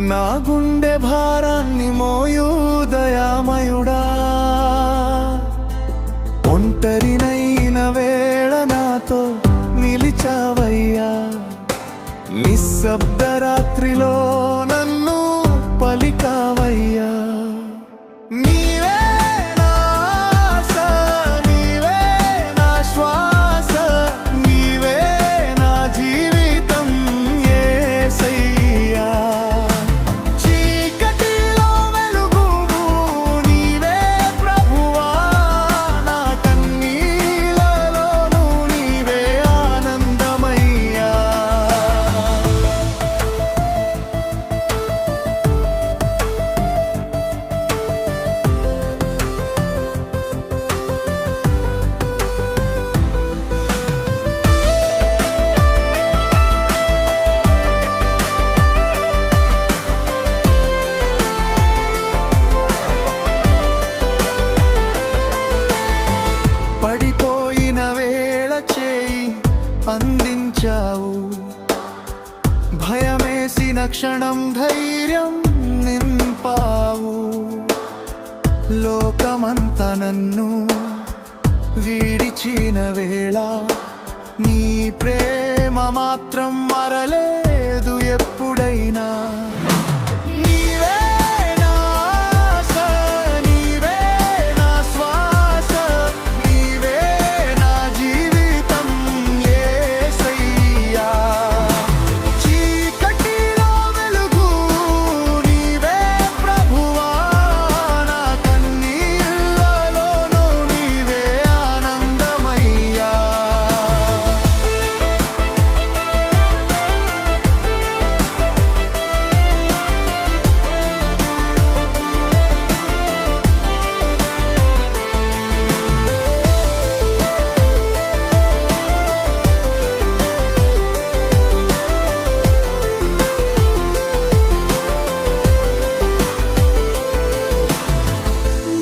నా గుండె భారాన్ని మోయు దయామయుడా, ఒంటరినైన వేళ నాతో నిలిచావయ్యా, నిశ్శబ్ద రాత్రిలో నన్ను పలికావయ్యా. నీవే నా ఆశ, నీవే నా శ్వాస, నీవే నా జీవితం యేసయ్యా. చీకటిలో వెలుగువు నీవే ప్రభువా, నా కన్నీళ్లలోనూ నీవే ఆనందమయ్యా. పడిపోయిన వేళ చేయి అందించావు, భయమేసిన క్షణం ధైర్యం నింపావు. లోకమంతా నన్ను విడిచిన వేళ నీ ప్రేమ మాత్రం మరలేదు ఎప్పుడైనా. నీవే నా ఆశ, నీవే నా శ్వాస, నీవే నా జీవితం యేసయ్యా. చీకటిలో వెలుగు నీవే ప్రభువా, నా కన్నీళ్లలోనూ నీవే ఆనందమయ్యా.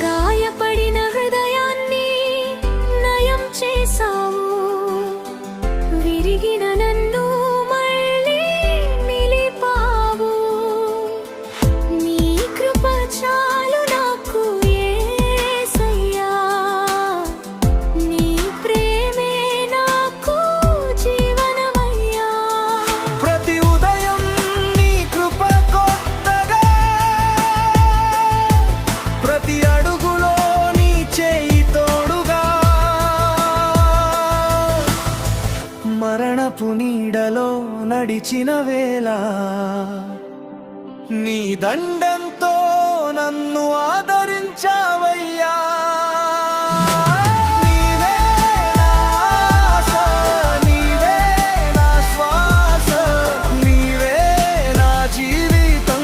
గాయపడిన హృదయాన్ని నయం చేసావు, విరిగిన నన్ను మళ్ళీ నిలిపావు. నీ కృప చాలు నాకు యేసయ్యా, నీ ప్రేమే నాకు జీవనమయ్యా. ప్రతి ఉదయం నీ కృప కొత్తగా, ప్రతి అడుగులో నీ చేయి తోడుగా. మరణపు నీడలో నడిచిన వేళ నీ దండంతో నన్ను ఆదరించావయ్యా. నీవే నా ఆశ, నీవే నా శ్వాస, నీవే నా జీవితం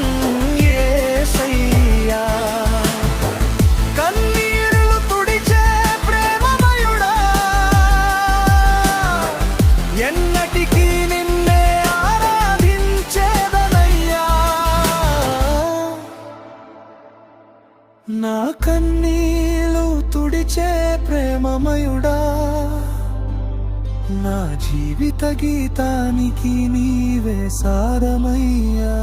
యేసయ్యా. కన్నీరులు తుడిచే ప్రేమమయుడా, ఎన్నటికీ నిన్నే ఆరాధించేదనయ్యా. నా కన్నీలు తుడిచే ప్రేమమయుడా, నా జీవిత గీతానికి నీవే సారమయ్యా.